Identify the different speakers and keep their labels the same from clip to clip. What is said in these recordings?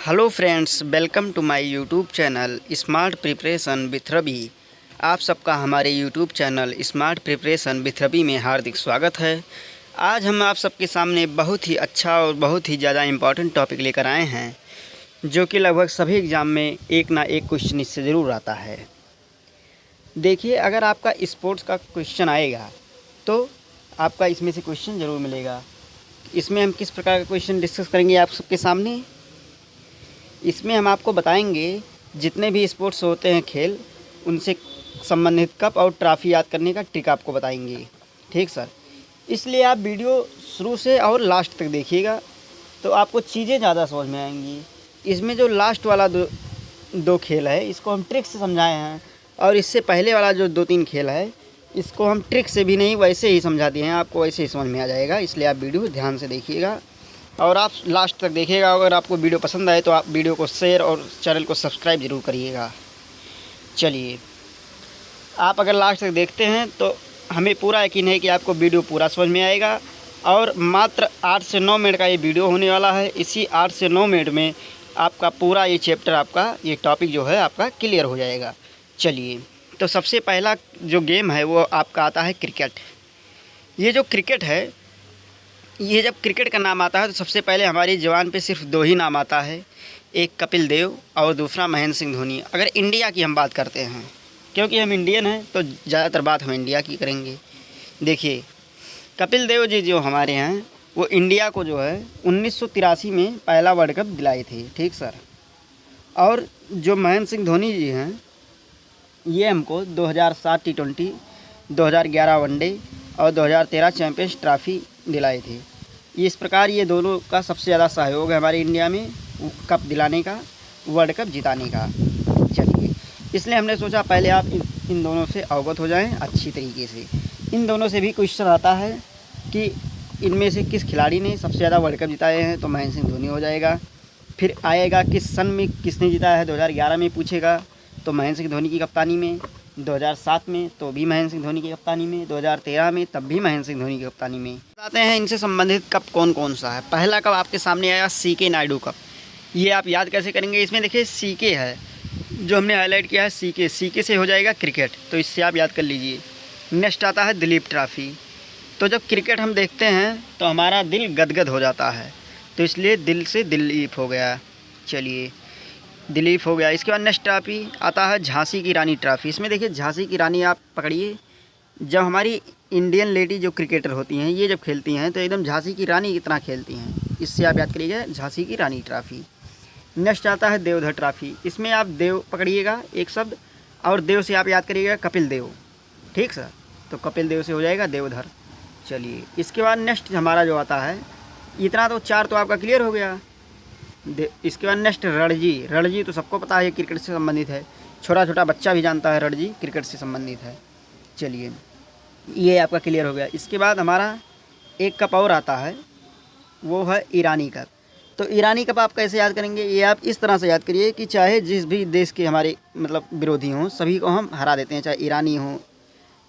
Speaker 1: Hello friends, welcome to my YouTube channel smart preparation with Ravi. आप सबका हमारे YouTube channel smart preparation with Ravi में हार्दिक स्वागत है। आज हम आप सबके सामने बहुत ही अच्छा और बहुत ही ज़्यादा इम्पॉर्टेंट टॉपिक लेकर आए हैं, जो कि लगभग सभी एग्ज़ाम में एक ना एक क्वेश्चन इससे ज़रूर आता है। देखिए, अगर आपका स्पोर्ट्स का क्वेश्चन आएगा तो आपका इसमें से क्वेश्चन ज़रूर मिलेगा। इसमें हम किस प्रकार का क्वेश्चन डिस्कस करेंगे आप सबके सामने। इसमें हम आपको बताएंगे जितने भी स्पोर्ट्स होते हैं खेल, उनसे संबंधित कप और ट्रॉफी याद करने का ट्रिक आपको बताएंगे। ठीक सर, इसलिए आप वीडियो शुरू से और लास्ट तक देखिएगा तो आपको चीज़ें ज़्यादा समझ में आएंगी। इसमें जो लास्ट वाला दो खेल है, इसको हम ट्रिक से समझाए हैं, और इससे पहले वाला जो 2-3 खेल है, इसको हम ट्रिक से भी नहीं वैसे ही समझा दिए हैं, आपको वैसे ही समझ में आ जाएगा। इसलिए आप वीडियो ध्यान से देखिएगा और आप लास्ट तक देखिएगा। अगर आपको वीडियो पसंद आए तो आप वीडियो को शेयर और चैनल को सब्सक्राइब ज़रूर करिएगा। चलिए, आप अगर लास्ट तक देखते हैं तो हमें पूरा यकीन है कि आपको वीडियो पूरा समझ में आएगा। और मात्र 8 से 9 मिनट का ये वीडियो होने वाला है। इसी 8 से 9 मिनट में आपका पूरा ये चैप्टर, आपका ये टॉपिक जो है आपका क्लियर हो जाएगा। चलिए, तो सबसे पहला जो गेम है वो आपका आता है क्रिकेट। ये जो क्रिकेट है, ये जब क्रिकेट का नाम आता है तो सबसे पहले हमारी ज़ुबान पे सिर्फ 2 ही नाम आता है, एक कपिल देव और दूसरा महेंद्र सिंह धोनी। अगर इंडिया की हम बात करते हैं, क्योंकि हम इंडियन हैं तो ज़्यादातर बात हम इंडिया की करेंगे। देखिए, कपिल देव जी जो हमारे हैं वो इंडिया को जो है 1983 में पहला वर्ल्ड कप दिलाए थे। ठीक सर। और जो महेंद्र सिंह धोनी जी हैं, ये हमको 2007 T20, 2011 वनडे और 2013 चैम्पियंस ट्रॉफी दिलाए थे। इस प्रकार ये दोनों का सबसे ज़्यादा सहयोग है हमारे इंडिया में कप दिलाने का, वर्ल्ड कप जिताने का। चलिए, इसलिए हमने सोचा पहले आप इन दोनों से अवगत हो जाएं अच्छी तरीके से। इन दोनों से भी क्वेश्चन आता है कि इनमें से किस खिलाड़ी ने सबसे ज़्यादा वर्ल्ड कप जिताए हैं, तो महेंद्र सिंह धोनी हो जाएगा। फिर आएगा किस सन में किसने जिताया है, 2011 में पूछेगा तो महेंद्र सिंह धोनी की कप्तानी में, 2007 में तो भी महेंद्र सिंह धोनी की कप्तानी में, 2013 में तब भी महेंद्र सिंह धोनी की कप्तानी में। बताते हैं इनसे संबंधित कप कौन कौन सा है। पहला कप आपके सामने आया CK नायडू कप। ये आप याद कैसे करेंगे, इसमें देखिए CK है जो हमने हाईलाइट किया है, CK से हो जाएगा क्रिकेट, तो इससे आप याद कर लीजिए। नेक्स्ट आता है दिलीप ट्रॉफी। तो जब क्रिकेट हम देखते हैं तो हमारा दिल गदगद हो जाता है, तो इसलिए दिल से दिलीप हो गया। चलिए, दिलीप हो गया। इसके बाद नेक्स्ट ट्रॉफी आता है झांसी की रानी ट्रॉफी। इसमें देखिए झांसी की रानी आप पकड़िए, जब हमारी इंडियन लेडी जो क्रिकेटर होती हैं, ये जब खेलती हैं तो एकदम झांसी की रानी की तरह खेलती हैं। इससे आप याद करिएगा झांसी की रानी ट्रॉफी। नेक्स्ट आता है देवधर ट्रॉफी। इसमें आप देव पकड़िएगा एक शब्द, और देव से आप याद करिएगा कपिल देव। ठीक सर, तो कपिल देव से हो जाएगा देवधर। चलिए, इसके बाद नेक्स्ट हमारा जो आता है, इतना तो 4 तो आपका क्लियर हो गया। इसके बाद नेक्स्ट रणजी। रणजी तो सबको पता है क्रिकेट से संबंधित है, छोटा छोटा बच्चा भी जानता है रणजी क्रिकेट से संबंधित है। चलिए, ये आपका क्लियर हो गया। इसके बाद हमारा एक कप और आता है, वो है ईरानी कप। तो ईरानी कप आप कैसे याद करेंगे, ये आप इस तरह से याद करिए कि चाहे जिस भी देश के हमारे मतलब विरोधी हों, सभी को हम हरा देते हैं, चाहे ईरानी हों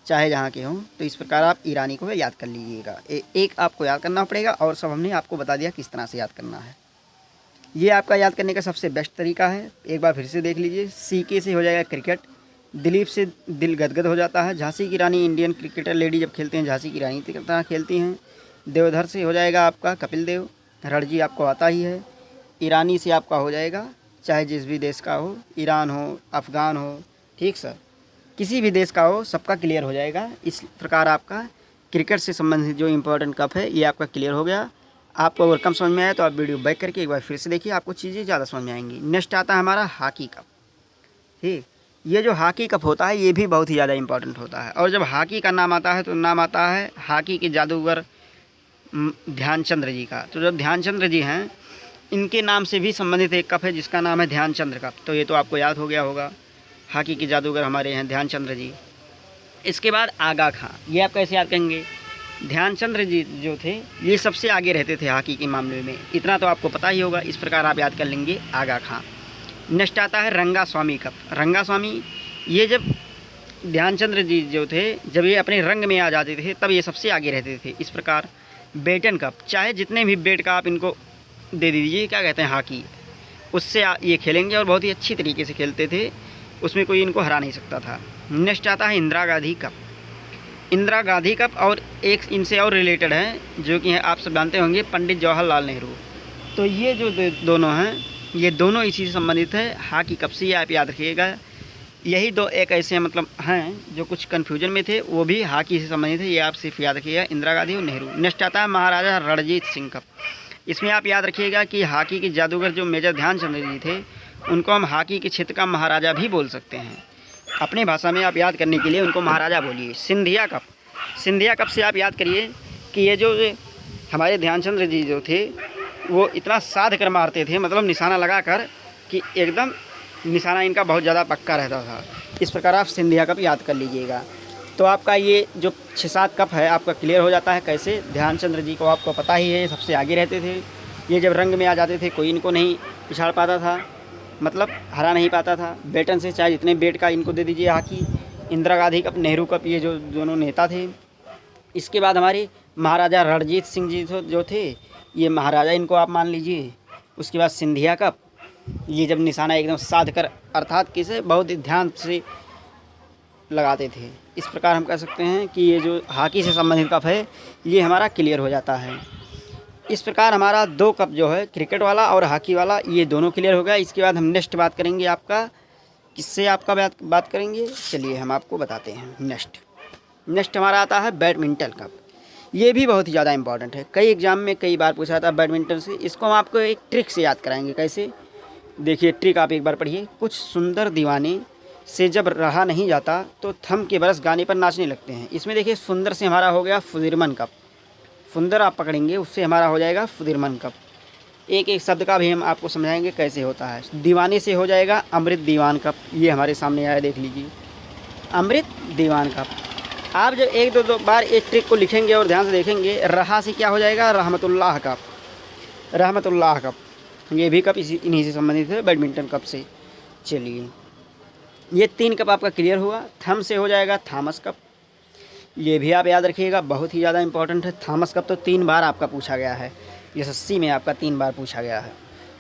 Speaker 1: चाहे जहाँ के हों। तो इस प्रकार आप ईरानी को याद कर लीजिएगा। एक आपको याद करना पड़ेगा, और सब हमने आपको बता दिया किस तरह से याद करना है। ये आपका याद करने का सबसे बेस्ट तरीका है। एक बार फिर से देख लीजिए। CK से हो जाएगा क्रिकेट, दिलीप से दिल गदगद हो जाता है। झांसी की रानी, इंडियन क्रिकेटर लेडी जब खेलते हैं झांसी की रानी की तरह खेलती हैं। देवधर से हो जाएगा आपका कपिल देव। रणजी आपको आता ही है। ईरानी से आपका हो जाएगा चाहे जिस भी देश का हो, ईरान हो, अफ़गान हो, ठीक सर, किसी भी देश का हो, सबका क्लियर हो जाएगा। इस प्रकार आपका क्रिकेट से संबंधित जो इम्पोर्टेंट कप है ये आपका क्लियर हो गया। आपको अगर कम समझ में आए तो आप वीडियो बैक करके एक बार फिर से देखिए, आपको चीज़ें ज़्यादा समझ में आएंगी। नेक्स्ट आता है हमारा हॉकी कप। ठीक, ये जो हॉकी कप होता है ये भी बहुत ही ज़्यादा इंपॉर्टेंट होता है। और जब हॉकी का नाम आता है तो नाम आता है हॉकी के जादूगर ध्यानचंद्र जी का। तो जब ध्यानचंद्र जी हैं, इनके नाम से भी संबंधित एक कप है जिसका नाम है ध्यानचंद्र कप। तो ये तो आपको याद हो गया होगा, हॉकी के जादूगर हमारे हैं ध्यानचंद्र जी। इसके बाद आगा खां। ये आप कैसे याद करेंगे, ध्यानचंद्र जी जो थे ये सबसे आगे रहते थे हॉकी के मामले में, इतना तो आपको पता ही होगा। इस प्रकार आप याद कर लेंगे आगा खां। नेक्स्ट आता है रंगास्वामी कप। रंगास्वामी, ये जब ध्यानचंद्र जी जो थे, जब ये अपने रंग में आ जाते थे तब ये सबसे आगे रहते थे। इस प्रकार बेटन कप, चाहे जितने भी बेट का आप इनको दे दीजिए, क्या कहते हैं हॉकी, उससे ये खेलेंगे और बहुत ही अच्छी तरीके से खेलते थे, उसमें कोई इनको हरा नहीं सकता था। नेक्स्ट आता है इंदिरा गांधी कप। इंदिरा गांधी कप और एक इनसे और रिलेटेड है, जो कि आप सब जानते होंगे, पंडित जवाहरलाल नेहरू। तो ये जो दोनों हैं, ये दोनों इसी से संबंधित है, हॉकी कप से, ये आप याद रखिएगा। यही दो एक ऐसे मतलब हैं जो कुछ कन्फ्यूजन में थे, वो भी हॉकी से संबंधित है, ये आप सिर्फ याद रखिएगा, इंदिरा गांधी और नेहरू। नेक्स्ट आता है महाराजा रणजीत सिंह कप। इसमें आप याद रखिएगा कि हॉकी के जादूगर जो मेजर ध्यानचंद जी थे, उनको हम हॉकी के क्षेत्र का महाराजा भी बोल सकते हैं। अपने भाषा में आप याद करने के लिए उनको महाराजा बोलिए। सिंधिया कप। सिंधिया कप से आप याद करिए कि ये जो हमारे ध्यानचंद जी जो थे, वो इतना साध कर मारते थे, मतलब निशाना लगा कर कि एकदम निशाना इनका बहुत ज़्यादा पक्का रहता था। इस प्रकार आप सिंधिया कप याद कर लीजिएगा। तो आपका ये जो 6-7 कप है आपका क्लियर हो जाता है। कैसे? ध्यानचंद जी को आपको पता ही है, सबसे आगे रहते थे। ये जब रंग में आ जाते थे कोई इनको नहीं पिछाड़ पाता था, मतलब हरा नहीं पाता था। बैटन से चाहे जितने बैट का इनको दे दीजिए hockey. Indira Gandhi cup, Nehru cup, ये जो दोनों नेता थे। इसके बाद हमारे महाराजा रणजीत सिंह जी जो थे, ये महाराजा इनको आप मान लीजिए। उसके बाद सिंधिया कप, ये जब निशाना एकदम साध कर अर्थात किसे बहुत ही ध्यान से लगाते थे। इस प्रकार हम कह सकते हैं कि ये जो हॉकी से संबंधित कप है, ये हमारा क्लियर हो जाता है। इस प्रकार हमारा 2 कप जो है, क्रिकेट वाला और हॉकी वाला, ये दोनों क्लियर हो गया। इसके बाद हम नेक्स्ट बात करेंगे आपका, किससे आपका बात करेंगे, चलिए हम आपको बताते हैं। नेक्स्ट हमारा आता है बैडमिंटन कप। ये भी बहुत ही ज़्यादा इंपॉर्टेंट है, कई एग्जाम में कई बार पूछा था बैडमिंटन से। इसको हम आपको एक ट्रिक से याद कराएंगे। कैसे? देखिए ट्रिक आप एक बार पढ़िए। कुछ सुंदर दीवाने से जब रहा नहीं जाता तो थम के बरस गाने पर नाचने लगते हैं। इसमें देखिए सुंदर से हमारा हो गया फुदिरमन कप। फुंदर आप पकड़ेंगे, उससे हमारा हो जाएगा फुदिरमन कप। एक एक शब्द का भी हम आपको समझाएंगे कैसे होता है। दीवाने से हो जाएगा अमृत दीवान कप। ये हमारे सामने आया, देख लीजिए, अमृत दीवान कप। आप जब 1-2 बार इस ट्रिक को लिखेंगे और ध्यान से देखेंगे, रहा से क्या हो जाएगा, रहमतुल्लाह कप। रहमतुल्लाह कप, ये भी कप इन्हीं से संबंधित है, बैडमिंटन कप से। चलिए ये 3 कप आपका क्लियर हुआ। थम से हो जाएगा थॉमस कप। ये भी आप याद रखिएगा, बहुत ही ज़्यादा इंपॉर्टेंट है। थॉमस कप तो 3 बार आपका पूछा गया है, SSC में आपका 3 बार पूछा गया है।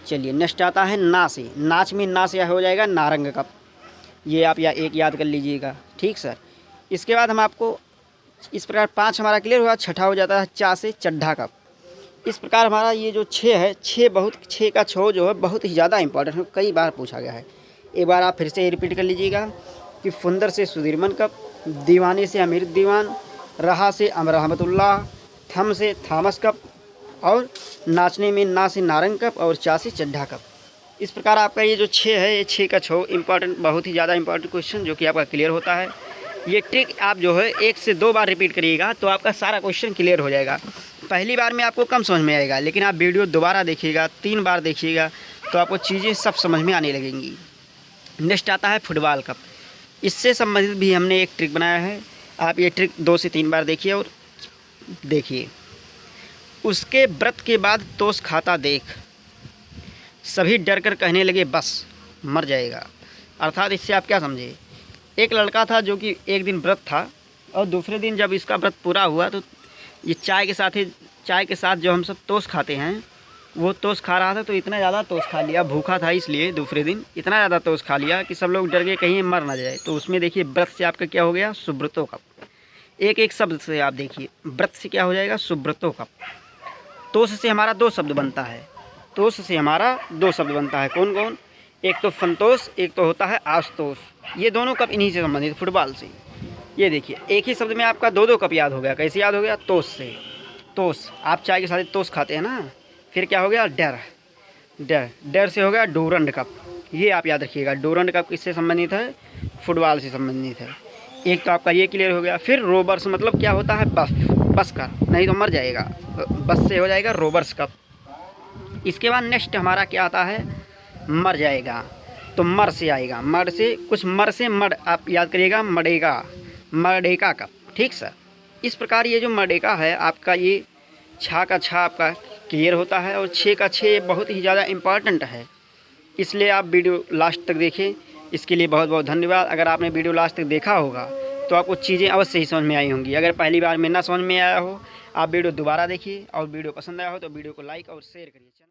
Speaker 1: चलिए नेक्स्ट आता है ना से। नाच में ना से हो जाएगा नारंग कप। ये आप एक याद कर लीजिएगा, ठीक सर। इसके बाद हम आपको इस प्रकार 5 हमारा क्लियर हुआ। छठा हो जाता है चा से चड्ढा कप। इस प्रकार हमारा ये जो 6 है, 6 का छो जो है बहुत ही ज़्यादा इंपॉर्टेंट है, कई बार पूछा गया है। एक बार आप फिर से रिपीट कर लीजिएगा कि फुंदर से सुधीरमन कप, दीवाने से अमीर दीवान, रहा से रहमतुल्लाह, थम से थॉमस कप, और नाचने में ना से नारंग कप, और चा से चड्ढा कप। इस प्रकार आपका ये जो 6 है, ये 6 का छो इंपॉर्टेंट, बहुत ही ज़्यादा इंपॉर्टेंट क्वेश्चन जो कि आपका क्लियर होता है। ये ट्रिक आप जो है 1 से 2 बार रिपीट करिएगा तो आपका सारा क्वेश्चन क्लियर हो जाएगा। पहली बार में आपको कम समझ में आएगा, लेकिन आप वीडियो दोबारा देखिएगा, 3 बार देखिएगा तो आपको चीज़ें सब समझ में आने लगेंगी। नेक्स्ट आता है फुटबॉल कप। इससे संबंधित भी हमने एक ट्रिक बनाया है। आप ये ट्रिक 2 से 3 बार देखिए और देखिए। उसके व्रत के बाद तोस खाता देख, सभी डर कर कहने लगे बस मर जाएगा। अर्थात इससे आप क्या समझे, एक लड़का था जो कि एक दिन व्रत था, और दूसरे दिन जब इसका व्रत पूरा हुआ तो ये चाय के साथ जो हम सब तोस खाते हैं, वो तोस खा रहा था। तो इतना ज़्यादा तोस खा लिया, भूखा था इसलिए दूसरे दिन इतना ज़्यादा तोस खा लिया कि सब लोग डर गए कहीं मर ना जाए। तो उसमें देखिए व्रत से आपका क्या हो गया, सुब्रतो कप। एक एक शब्द से आप देखिए, व्रत से क्या हो जाएगा, सुब्रतो कप। तोस से हमारा 2 शब्द बनता है, तोस से हमारा 2 शब्द बनता है। कौन कौन? एक तो फंतोष, एक तो होता है आशुतोष। ये दोनों कप इन्हीं से संबंधित, फुटबॉल से। ये देखिए एक ही शब्द में आपका 2-2 कप याद हो गया। कैसे याद हो गया? तोस से। तोस, आप चाय के साथ तोस खाते हैं ना। फिर क्या हो गया, डर से हो गया डोरंड कप। ये आप याद रखिएगा, डोरंड कप किससे संबंधित है, फुटबॉल से संबंधित है। एक तो आपका ये क्लियर हो गया। फिर रोबर्स मतलब क्या होता है, बस का, नहीं तो मर जाएगा, बस से हो जाएगा रोबर्स कप। इसके बाद नेक्स्ट हमारा क्या आता है, मर जाएगा। तो मर से आएगा, मर से कुछ, मर से मड आप याद करिएगा, मर्डेका कप, ठीक सर। इस प्रकार ये जो मर्डेका है आपका, ये छा का छा आपका क्लियर होता है, और 6 का 6 बहुत ही ज़्यादा इम्पॉर्टेंट है, इसलिए आप वीडियो लास्ट तक देखें। इसके लिए बहुत बहुत धन्यवाद। अगर आपने वीडियो लास्ट तक देखा होगा तो आपको चीज़ें अवश्य ही समझ में आई होंगी। अगर पहली बार में ना समझ में आया हो, आप वीडियो दोबारा देखिए, और वीडियो पसंद आया हो तो वीडियो को लाइक और शेयर करिए।